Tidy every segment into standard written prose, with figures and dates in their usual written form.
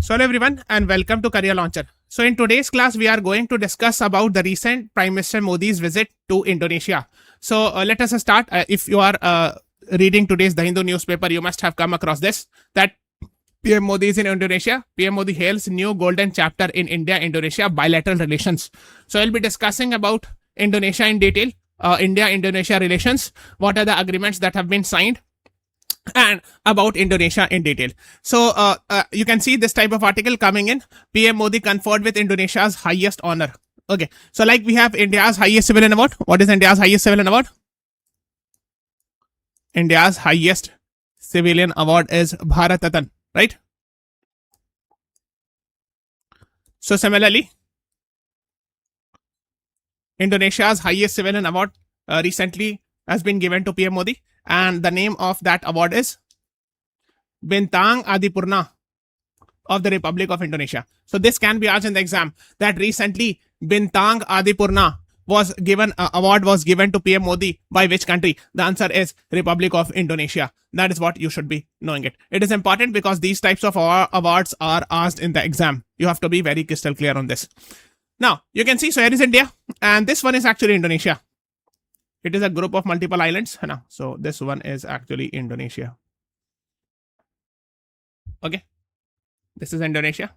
So hello everyone and welcome to Career Launcher. So in today's class, we are going to discuss about the recent Prime Minister Modi's visit to Indonesia. So let us start. If you are reading today's The Hindu newspaper, you must have come across this, that PM Modi is in Indonesia. PM Modi hails new golden chapter in India-Indonesia bilateral relations. So I'll be discussing about Indonesia in detail, India-Indonesia relations, what are the agreements that have been signed, and about Indonesia in detail. So you can see this type of article coming in. PM Modi conferred with Indonesia's highest honor. Okay, so like we have India's highest civilian award. What is India's highest civilian award? India's highest civilian award is Bharat Ratan, right? So similarly, Indonesia's highest civilian award recently has been given to PM Modi, and the name of that award is Bintang Adipurna of the Republic of Indonesia. So this can be asked in the exam, that recently Bintang Adipurna was given, award was given to PM Modi by which country? The answer is Republic of Indonesia. That is what you should be knowing it. It is important because these types of awards are asked in the exam. You have to be very crystal clear on this. Now you can see, so here is India, and this one is actually Indonesia. It is a group of multiple islands. So this one is actually Indonesia. Okay, this is Indonesia.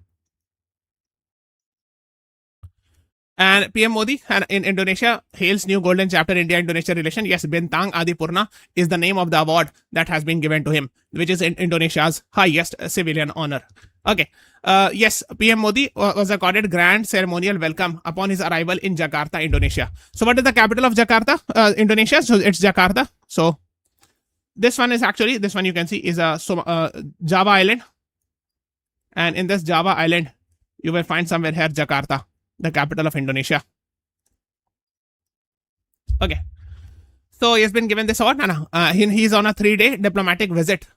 And PM Modi in Indonesia hails new golden chapter India-Indonesia relation. Yes, Bintang Adipurna is the name of the award that has been given to him, which is in Indonesia's highest civilian honor. Okay. Yes, PM Modi was accorded grand ceremonial welcome upon his arrival in Jakarta, Indonesia. So what is the capital of Jakarta, Indonesia? So it's Jakarta. So this one is actually, this one you can see is a Java island. And in this Java island, you will find somewhere here Jakarta, the capital of Indonesia. Okay. So he has been given this award. He's on a 3-day diplomatic visit.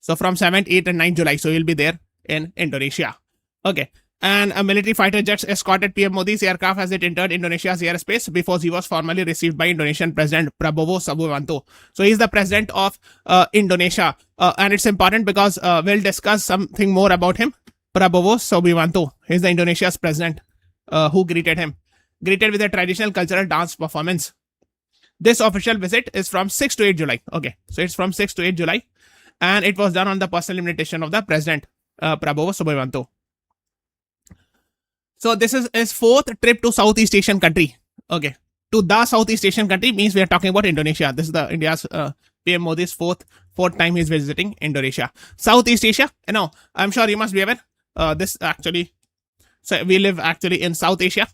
So from 7th, 8th and 9th July. So he'll be there in Indonesia. Okay. And a military fighter jets escorted PM Modi's aircraft as it entered Indonesia's airspace before he was formally received by Indonesian President Prabowo Subianto. So he's the president of Indonesia. And it's important because we'll discuss something more about him. Prabowo Subianto. He's the Indonesia's president who greeted him. Greeted with a traditional cultural dance performance. This official visit is from 6 to 8 July. Okay. So it's from 6 to 8 July. And it was done on the personal invitation of the president, Prabowo Subianto. So this is his 4th trip to Southeast Asian country. Okay. To the Southeast Asian country means we are talking about Indonesia. This is the India's PM Modi's fourth time he's visiting Indonesia. Southeast Asia, I'm sure you must be aware. This actually, so we live actually in South Asia.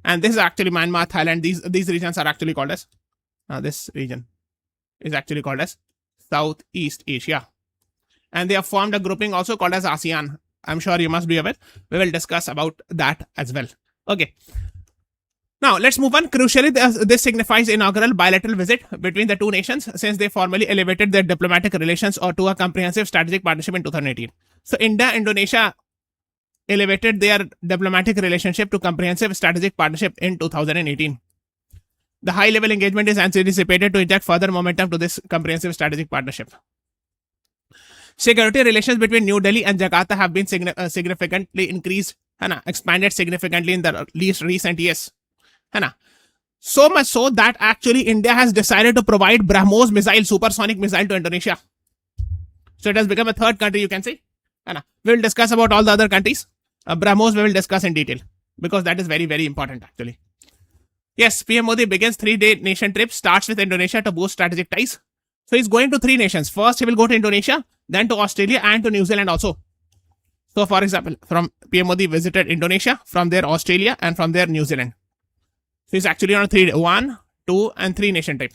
And this is actually Myanmar, Thailand. These regions are actually called as, this region is actually called as Southeast Asia. And they have formed a grouping also called as ASEAN. I'm sure you must be aware. We will discuss about that as well. Okay. Now let's move on. Crucially, this signifies inaugural bilateral visit between the two nations since they formally elevated their diplomatic relations to a comprehensive strategic partnership in 2018. So India-Indonesia elevated their diplomatic relationship to comprehensive strategic partnership in 2018. The high-level engagement is anticipated to inject further momentum to this comprehensive strategic partnership. Security relations between New Delhi and Jakarta have been significantly increased, expanded significantly in the recent years. So much so that actually India has decided to provide BrahMos missile, supersonic missile to Indonesia. So it has become a third country, you can say. We will discuss about all the other countries. BrahMos we will discuss in detail because that is very, very important actually. Yes, PM Modi begins 3-day nation trip, starts with Indonesia to boost strategic ties. So he's going to 3 nations. First, he will go to Indonesia, then to Australia and to New Zealand also. So for example, from PM Modi visited Indonesia, from there Australia, and from there New Zealand. So he's actually on a 1, 2, and 3 nation trip.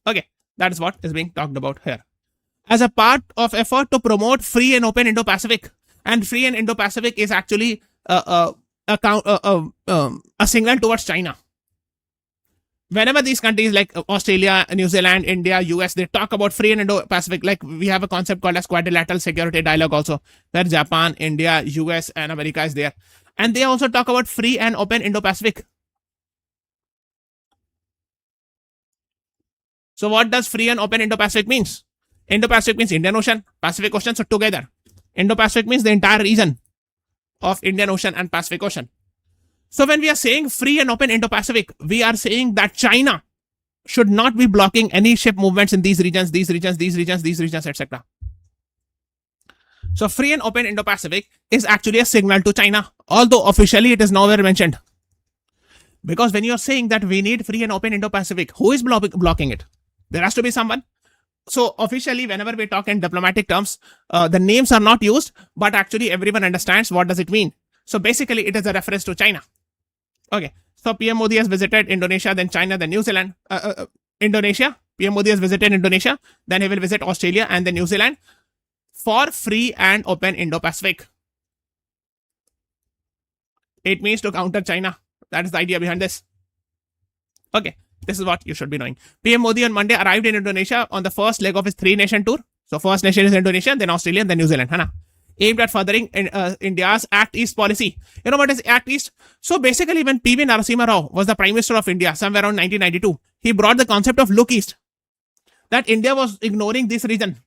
Okay, that is what is being talked about here. As a part of effort to promote free and open Indo-Pacific, and free and Indo-Pacific is actually a signal towards China. Whenever these countries like Australia, New Zealand, India, US, they talk about free and Indo-Pacific, like we have a concept called as quadrilateral security dialogue also, where Japan, India, US, and America is there. And they also talk about free and open Indo-Pacific. So what does free and open Indo-Pacific means? Indo-Pacific means Indian Ocean, Pacific Ocean, so together. Indo-Pacific means the entire region of Indian Ocean and Pacific Ocean. So when we are saying free and open Indo-Pacific, we are saying that China should not be blocking any ship movements in these regions, etc. So free and open Indo-Pacific is actually a signal to China, although officially it is nowhere mentioned. Because when you are saying that we need free and open Indo-Pacific, who is blocking it? There has to be someone. So officially, whenever we talk in diplomatic terms, the names are not used, but actually everyone understands what does it mean. So basically, it is a reference to China. Okay. So PM Modi has visited Indonesia, then China, then New Zealand. Indonesia. PM Modi has visited Indonesia, then he will visit Australia and then New Zealand for free and open Indo-Pacific. It means to counter China. That is the idea behind this. Okay. This is what you should be knowing. PM Modi on Monday arrived in Indonesia on the first leg of his 3-nation tour. So first nation is Indonesia, then Australia, then New Zealand. Aimed at furthering India's Act East policy. You know what is Act East? So basically when P.V. Narasimha Rao was the Prime Minister of India somewhere around 1992, he brought the concept of Look East. That India was ignoring this region.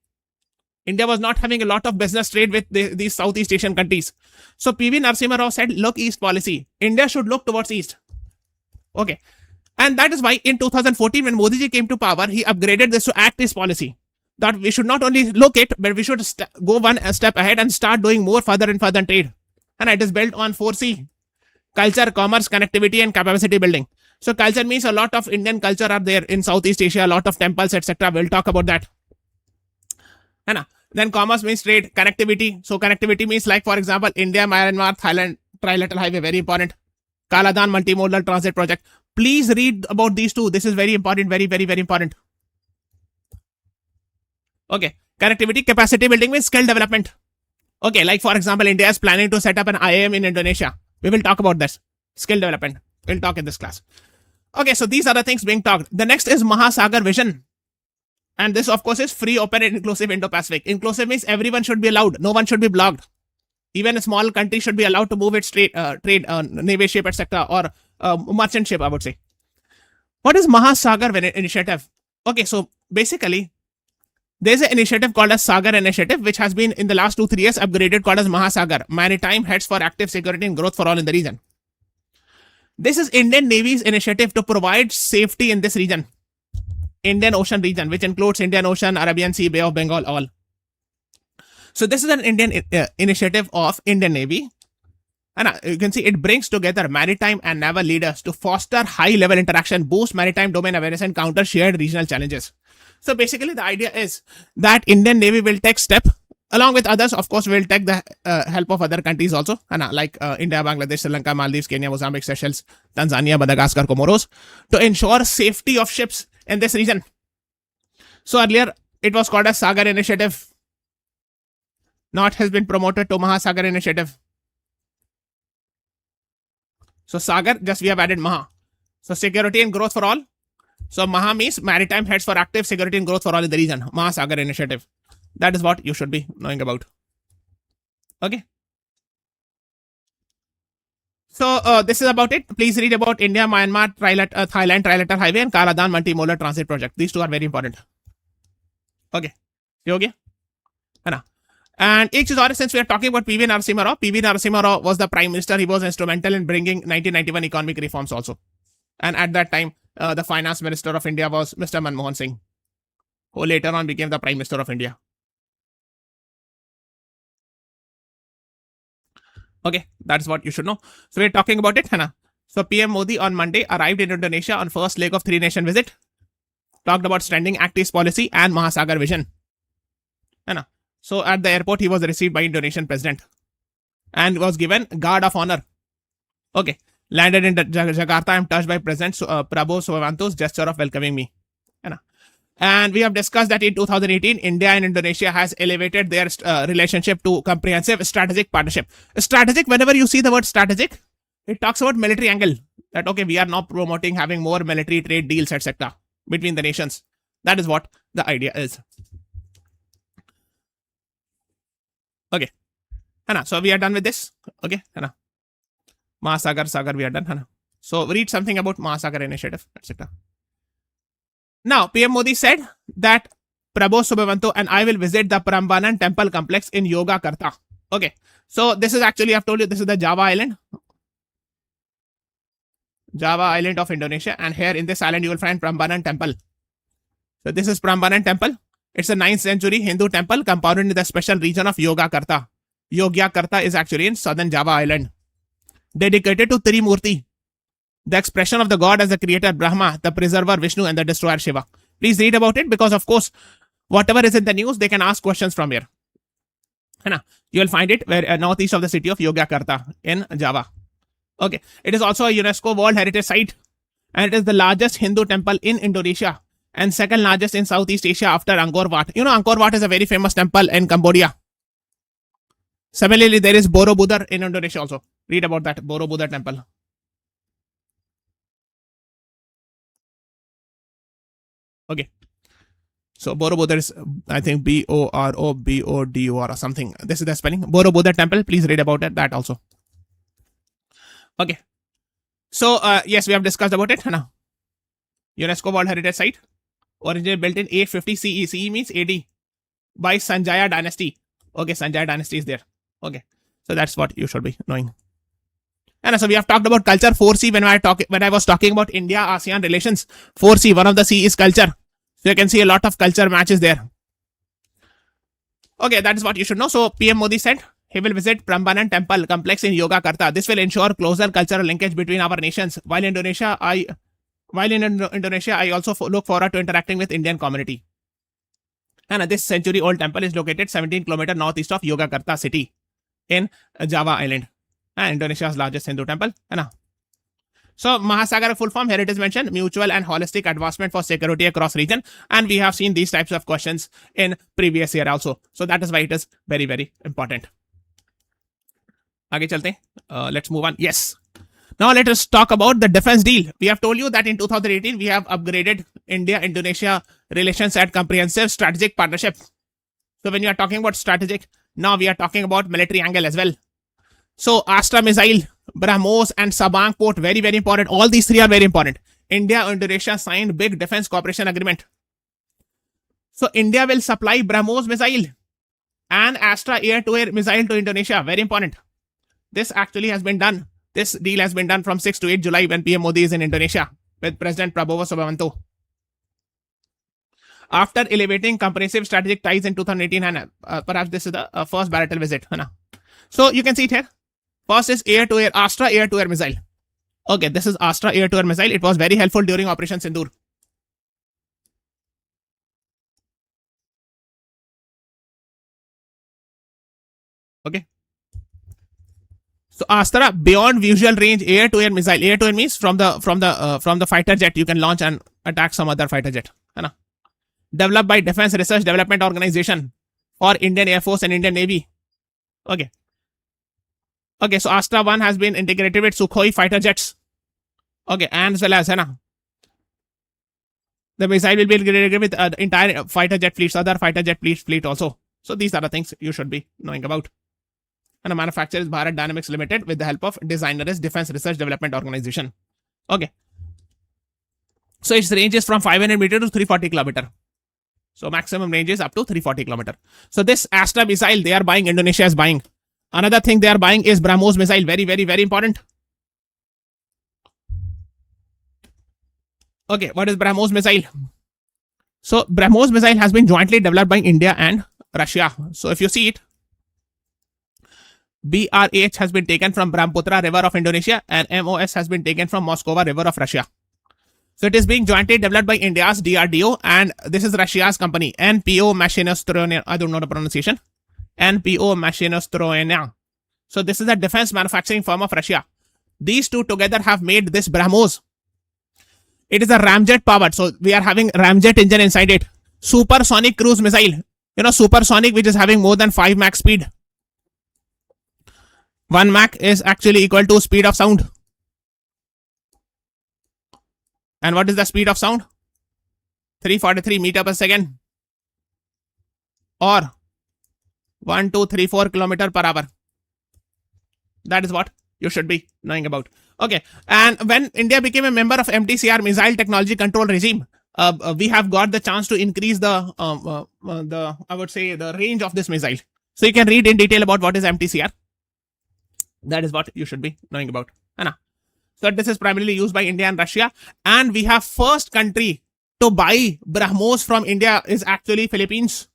India was not having a lot of business trade with these Southeast Asian countries. So P.V. Narasimha Rao said, Look East policy. India should look towards East. Okay. And that is why in 2014, when Modi ji came to power, he upgraded this to Act East policy. That we should not only look it, but we should go one step ahead and start doing more further and further trade. And it is built on 4C. Culture, commerce, connectivity, and capacity building. So culture means a lot of Indian culture are there in Southeast Asia, a lot of temples, etc. We'll talk about that. Then commerce means trade, connectivity. So connectivity means like, for example, India, Myanmar, Thailand, trilateral highway, very important. Kaladan multimodal transit project. Please read about these two. This is very important, very important. Okay. Connectivity, capacity building means skill development. Okay. Like for example, India is planning to set up an IIM in Indonesia. We will talk about this. Skill development. We'll talk in this class. Okay. So these are the things being talked. The next is Mahasagar vision. And this of course is free, open and inclusive Indo-Pacific. Inclusive means everyone should be allowed. No one should be blocked. Even a small country should be allowed to move its trade, navy ship, etc. or merchant ship, I would say. What is Mahasagar initiative? Okay, so basically, there's an initiative called as Sagar Initiative, which has been in the last 2-3 years upgraded called as Mahasagar, Maritime Heads for Active Security and Growth for All in the region. This is Indian Navy's initiative to provide safety in this region, Indian Ocean region, which includes Indian Ocean, Arabian Sea, Bay of Bengal, all. So this is an Indian initiative of Indian Navy. And you can see it brings together maritime and naval leaders to foster high-level interaction, boost maritime domain awareness, and counter shared regional challenges. So basically, the idea is that Indian Navy will take step, along with others, of course, will take the help of other countries also, like India, Bangladesh, Sri Lanka, Maldives, Kenya, Mozambique, Seychelles, Tanzania, Madagascar, Comoros, to ensure safety of ships in this region. So earlier, it was called as Sagar Initiative. Now it has been promoted to Mahasagar Initiative. So Sagar, just we have added Maha. So security and growth for all. So Maha means maritime heads for active security and growth for all in the region. Mahasagar Initiative. That is what you should be knowing about. Okay. So this is about it. Please read about India, Myanmar, Thailand Trilateral Highway and Kaladan Multimodal Transit Project. These two are very important. Okay. Okay. And each is since we are talking about P.V. Narasimha Rao, P.V. Narasimha Rao was the Prime Minister. He was instrumental in bringing 1991 economic reforms also. And at that time, the Finance Minister of India was Mr. Manmohan Singh, who later on became the Prime Minister of India. Okay, that's what you should know. So we're talking about it, Hannah. So PM Modi on Monday arrived in Indonesia on first leg of 3-nation visit. Talked about standing Act East policy and Mahasagar vision. Hannah. So at the airport, he was received by Indonesian President and was given guard of honor. Okay. Landed in Jakarta. I'm touched by President Prabowo Subianto's gesture of welcoming me. And we have discussed that in 2018, India and Indonesia has elevated their relationship to comprehensive strategic partnership. Strategic, whenever you see the word strategic, it talks about military angle. That, okay, we are now promoting having more military trade deals, etc. between the nations. That is what the idea is. Okay. Hannah, so we are done with this. Okay. Hannah. Sagar, we are done. Hannah. So read something about Mahasagar Initiative, etc. Now, PM Modi said that Prabowo Subianto and I will visit the Prambanan temple complex in Yogyakarta. Okay, so this is actually, I've told you, this is the Java Island of Indonesia, and here in this island you will find Prambanan temple. So this is Prambanan temple. It's a 9th century Hindu temple compounded in the special region of Yogyakarta. Yogyakarta is actually in southern Java Island. Dedicated to Trimurti, the expression of the god as the creator Brahma, the preserver Vishnu, and the destroyer Shiva. Please read about it, because of course, whatever is in the news, they can ask questions from here. You will find it where northeast of the city of Yogyakarta in Java. Okay, it is also a UNESCO World Heritage Site, and it is the largest Hindu temple in Indonesia and second largest in Southeast Asia after Angkor Wat. You know, Angkor Wat is a very famous temple in Cambodia. Similarly, there is Borobudur in Indonesia also. Read about that Borobudur temple. Okay. So Borobudur is, I think, Borobodor or something. This is the spelling. Borobudur temple. Please read about it. That also. Okay. So, yes, we have discussed about it. UNESCO World Heritage Site. Originally built in 850 CE. CE means AD. By Sanjaya dynasty. Okay, Sanjaya dynasty is there. Okay. So that's what you should be knowing. And so we have talked about culture. 4C when I was talking about India ASEAN relations. 4C, one of the C is culture. So you can see a lot of culture matches there. Okay, that is what you should know. So PM Modi said he will visit Prambanan temple complex in Yogyakarta. This will ensure closer cultural linkage between our nations. While in Indonesia, I also look forward to interacting with Indian community. And this century-old temple is located 17 km northeast of Yogyakarta city in Java Island. Indonesia's largest Hindu temple. So Mahasagar full form, here it is mentioned, mutual and holistic advancement for security across region. And we have seen these types of questions in previous year also. So that is why it is very, very important. Aage chalte. Let's move on. Yes. Now let us talk about the defense deal. We have told you that in 2018, we have upgraded India-Indonesia relations at comprehensive strategic partnership. So when you are talking about strategic, now we are talking about military angle as well. So Astra missile, BrahMos and Sabang port, very, very important. All these three are very important. India and Indonesia signed big defense cooperation agreement. So India will supply BrahMos missile and Astra air-to-air missile to Indonesia. Very important. This actually has been done. This deal has been done from 6 to 8 July when PM Modi is in Indonesia with President Prabowo Subianto. After elevating comprehensive strategic ties in 2018, and perhaps this is the first bilateral visit. So you can see it here. First is air-to-air, Astra air-to-air missile. Okay, this is Astra air-to-air missile. It was very helpful during Operation Sindoor. Okay. So Astra beyond visual range air-to-air missile. Air-to-air means from the fighter jet you can launch and attack some other fighter jet. Developed by Defense Research Development Organization for Indian Air Force and Indian Navy. Okay. Okay, so Astra 1 has been integrated with Sukhoi fighter jets. Okay, and as well as the missile will be integrated with the entire fighter jet fleets, other fighter jet fleet also. So these are the things you should be knowing about. And the manufacturer is Bharat Dynamics Limited with the help of designer is Defense Research Development Organization. Okay. So its range is from 500 meter to 340 kilometer. So maximum range is up to 340 kilometer. So this Astra missile they are buying, Indonesia is buying. Another thing they are buying is BrahMos missile. Very, very, very important. Okay, what is BrahMos missile? So BrahMos missile has been jointly developed by India and Russia. So if you see it, BRH has been taken from Brahmaputra River of Indonesia and MOS has been taken from Moskova River of Russia. So it is being jointly developed by India's DRDO and this is Russia's company, NPO Machinostroyenia. I don't know the pronunciation. NPO Machinostroyenia. So this is a defense manufacturing firm of Russia. These two together have made this BrahMos. It is a ramjet powered. So we are having ramjet engine inside it. Supersonic cruise missile. You know, supersonic which is having more than 5 Mach speed. 1 Mach is actually equal to speed of sound. And what is the speed of sound? 343 meter per second. Or 1234 kilometer per hour. That is what you should be knowing about. Okay. And when India became a member of MTCR, Missile Technology Control Regime, we have got the chance to increase the I would say the range of this missile. So you can read in detail about what is MTCR. That is what you should be knowing about. So this is primarily used by India and Russia, and we have first country to buy BrahMos from India is actually Philippines.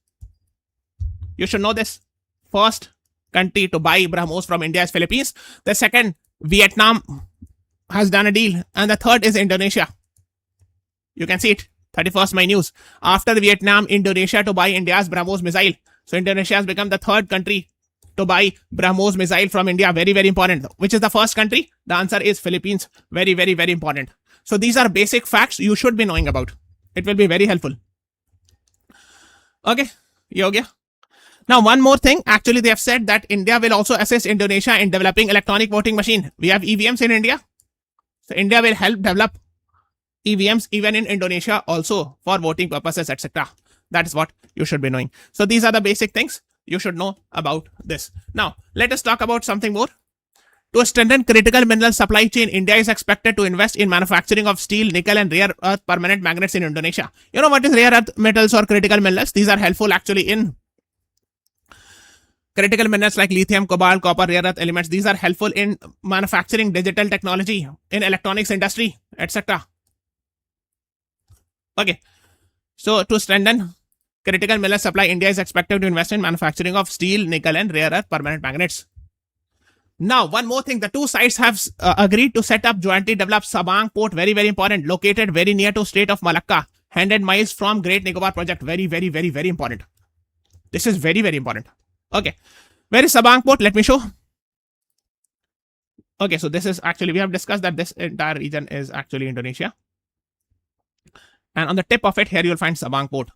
You should know this. First country to buy BrahMos from India is Philippines. The second, Vietnam has done a deal, and the third is Indonesia. You can see it. 31st May news. After Vietnam, Indonesia to buy India's BrahMos missile. So Indonesia has become the third country to buy BrahMos missile from India. Very, very important. Which is the first country? The answer is Philippines. Very, very, very important. So these are basic facts you should be knowing about. It will be very helpful. Okay. Yogya. Now, one more thing. Actually, they have said that India will also assist Indonesia in developing electronic voting machine. We have EVMs in India. So India will help develop EVMs even in Indonesia also for voting purposes, etc. That is what you should be knowing. So these are the basic things you should know about this. Now, let us talk about something more. To strengthen critical mineral supply chain, India is expected to invest in manufacturing of steel, nickel, and rare earth permanent magnets in Indonesia. You know what is rare earth metals or critical minerals? These are helpful actually in critical minerals like lithium, cobalt, copper, rare earth elements. These are helpful in manufacturing digital technology, in electronics industry, etc. Okay. So to strengthen critical mineral supply, India is expected to invest in manufacturing of steel, nickel, and rare earth permanent magnets. Now, one more thing. The two sides have agreed to set up jointly developed Sabang port. Very, very important. Located very near to Strait of Malacca. 100 miles from Great Nicobar project. Very, very, very, very important. This is very, very important. Okay. Where is Sabang port? Let me show. Okay. So this is actually, we have discussed that this entire region is actually Indonesia. And on the tip of it, here you will find Sabang port.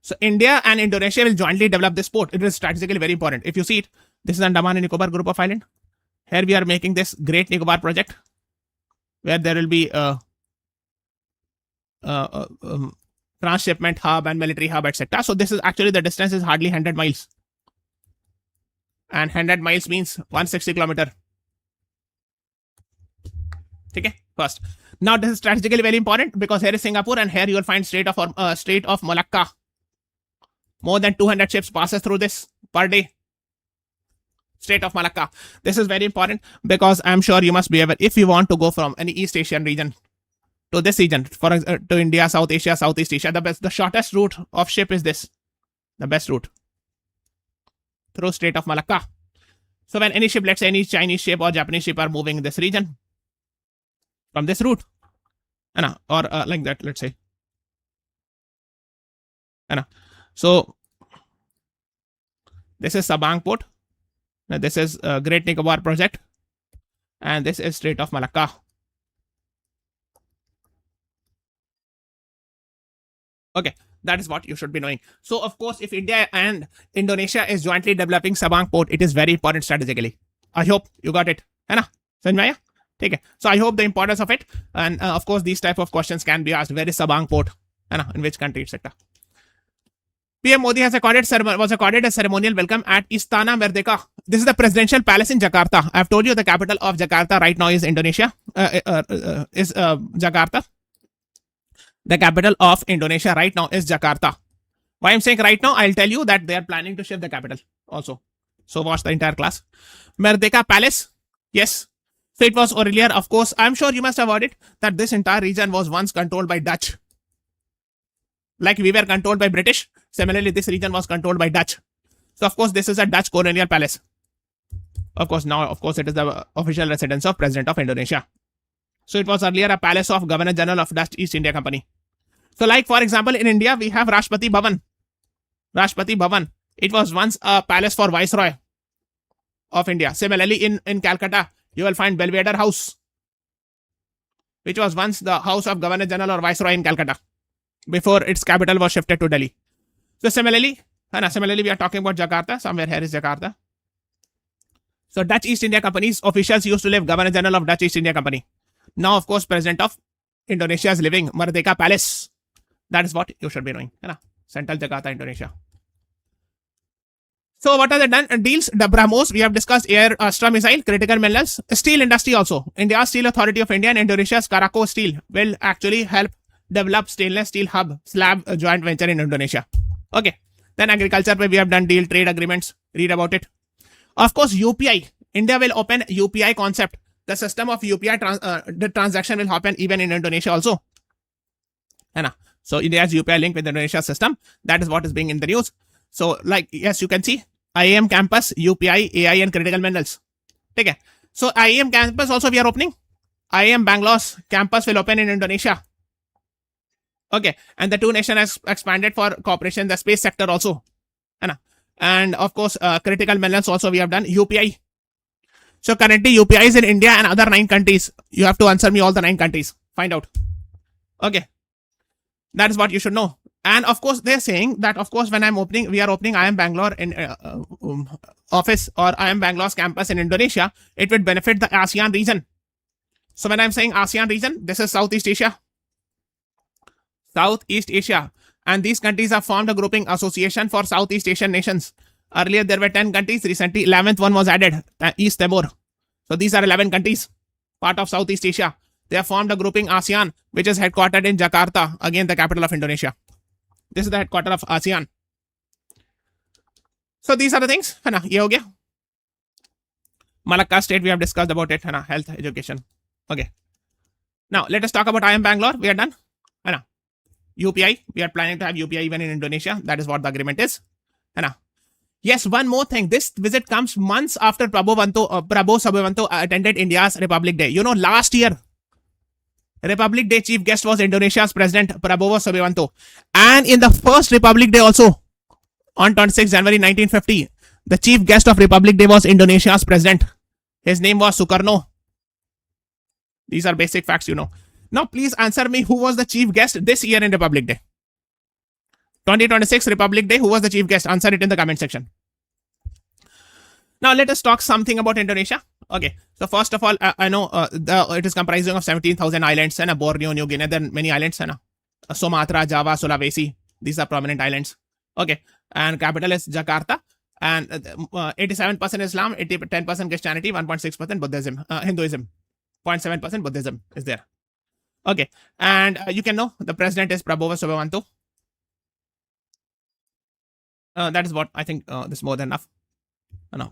So India and Indonesia will jointly develop this port. It is strategically very important. If you see it, this is Andaman and Nicobar group of island. Here we are making this Great Nicobar project, where there will be a transshipment hub and military hub, etc. So this is actually, the distance is hardly 100 miles. And 100 miles means 160 kilometers. Okay, first. Now this is strategically very important because here is Singapore and here you will find Strait of Malacca. More than 200 ships passes through this per day. Strait of Malacca. This is very important because I'm sure you must be aware, if you want to go from any East Asian region to this region, to India, South Asia, Southeast Asia, the shortest route of ship is this. The best route. Through Strait of Malacca. So when any ship, let's say any Chinese ship or Japanese ship are moving in this region, from this route, or like that, let's say. So this is Sabang port. Now this is Great Nicobar project, and this is Strait of Malacca. Okay, that is what you should be knowing. So of course, if India and Indonesia is jointly developing Sabang port, it is very important strategically. I hope you got it. Sanjaya? Okay. So I hope the importance of it, and of course these type of questions can be asked. Where is Sabang port? In which country, etc. PM Modi was accorded a ceremonial welcome at Istana Merdeka. This is the presidential palace in Jakarta. I have told you the capital of Jakarta right now is Indonesia. Jakarta. The capital of Indonesia right now is Jakarta. Why I'm saying right now? I'll tell you that they are planning to shift the capital also. So watch the entire class. Merdeka Palace. Yes. So it was earlier, of course. I'm sure you must have heard it, that this entire region was once controlled by Dutch. Like we were controlled by British. Similarly, this region was controlled by Dutch. So of course, this is a Dutch colonial palace. Of course, now, of course, it is the official residence of President of Indonesia. So it was earlier a palace of Governor General of Dutch East India Company. So like, for example, in India, we have Rashtrapati Bhavan. Rashtrapati Bhavan. It was once a palace for Viceroy of India. Similarly, in Calcutta, you will find Belvedere House, which was once the house of Governor General or Viceroy in Calcutta, before its capital was shifted to Delhi. So similarly, we are talking about Jakarta. Somewhere here is Jakarta. So Dutch East India Company's officials used to live, Governor General of Dutch East India Company. Now, of course, President of Indonesia is living, Merdeka Palace. That is what you should be knowing. Central Jakarta, Indonesia. So what are the deals? The BrahMos, we have discussed, air Astra missile, critical minerals, steel industry also. India's Steel Authority of India and Indonesia's Karako Steel will actually help develop stainless steel hub slab joint venture in Indonesia. Okay. Then agriculture we have done deal trade agreements. Read about it. Of course, UPI. India will open UPI concept. The system of UPI the transaction will happen even in Indonesia also. So India's UPI link with the Indonesia system. That is what is being in the news. So like, yes, you can see IIM campus, UPI, AI and critical minerals. Okay. So IIM campus also we are opening. IIM Bangalore's campus will open in Indonesia. Okay. And the two nations has expanded for cooperation in the space sector also. And of course, critical minerals also we have done. UPI. So currently UPI is in India and other 9 countries. You have to answer me all the 9 countries. Find out. Okay. That is what you should know. And of course, they're saying that, of course, when we are opening IIM Bangalore in office or IIM Bangalore's campus in Indonesia, it would benefit the ASEAN region. So when I'm saying ASEAN region, this is Southeast Asia. Southeast Asia. And these countries have formed a grouping association for Southeast Asian nations. Earlier, there were 10 countries. Recently, 11th one was added, East Timor. So these are 11 countries, part of Southeast Asia. They have formed a grouping ASEAN, which is headquartered in Jakarta, again the capital of Indonesia. This is the headquarters of ASEAN. So these are the things. Ye ho gaya. Malacca state, we have discussed about it. Health, education. Okay. Now, let us talk about IIM Bangalore. We are done. UPI. We are planning to have UPI even in Indonesia. That is what the agreement is. Yes, one more thing. This visit comes months after Prabowo Subianto attended India's Republic Day. You know, last year, Republic Day chief guest was Indonesia's President Prabowo Subianto. And in the first Republic Day also, on 26 January 1950, the chief guest of Republic Day was Indonesia's President. His name was Sukarno. These are basic facts, you know. Now, please answer me, who was the chief guest this year in Republic Day? 2026 Republic Day, who was the chief guest? Answer it in the comment section. Now, let us talk something about Indonesia. Okay, so first of all, I know it is comprising of 17,000 islands and Borneo, New Guinea, then many islands, Sumatra, Java, Sulawesi. These are prominent islands. Okay, and capital is Jakarta. And 87% Islam, 10% Christianity, 1.6% Buddhism, Hinduism, 0.7% Buddhism is there. Okay, and you can know the president is Prabowo Subianto. That is what I think. This is more than enough.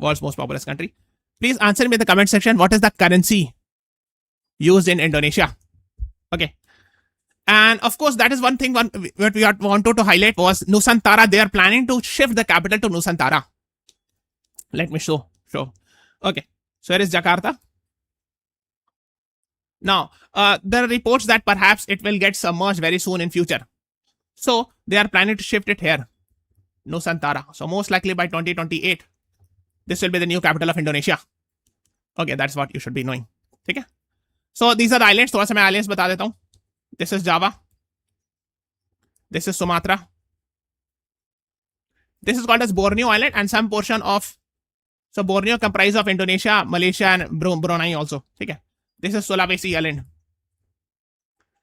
World's most populous country. Please answer me in the comment section. What is the currency used in Indonesia? Okay, and of course that is one thing. What we wanted to highlight was Nusantara. They are planning to shift the capital to Nusantara. Let me show. Okay, so here is Jakarta. Now, there are reports that perhaps it will get submerged very soon in future. So, they are planning to shift it here. Nusantara. So, most likely by 2028, this will be the new capital of Indonesia. Okay, that's what you should be knowing. Okay? So, these are the islands. थोड़ा सा मैं islands बता देता हूँ. This is Java. This is Sumatra. This is called as Borneo Island and some portion of... So, Borneo comprises of Indonesia, Malaysia and Brunei also. Okay? This is Sulawesi Island.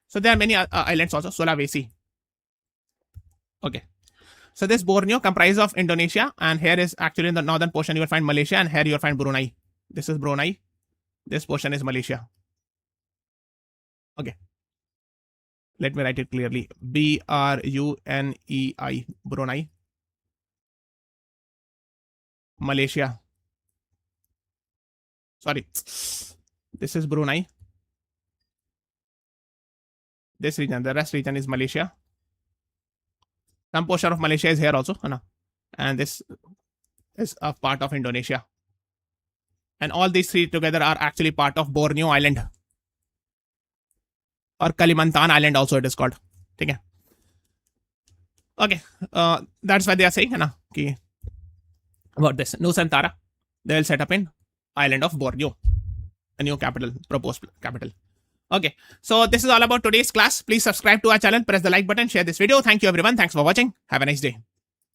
So there are many islands also. Sulawesi. Okay. So this Borneo comprises of Indonesia, and here is actually in the northern portion you will find Malaysia, and here you will find Brunei. This is Brunei. This portion is Malaysia. Okay. Let me write it clearly. B-R-U-N-E-I. Brunei. Malaysia. Sorry. This is Brunei. This region, the rest region is Malaysia. Some portion of Malaysia is here also. And this is a part of Indonesia. And all these three together are actually part of Borneo Island. Or Kalimantan Island also it is called. Okay. That's why they are saying about this. Nusantara. They will set up in island of Borneo. A new capital, proposed capital. Okay, so this is all about today's class. Please subscribe to our channel, press the like button, share this video. Thank you everyone. Thanks for watching. Have a nice day.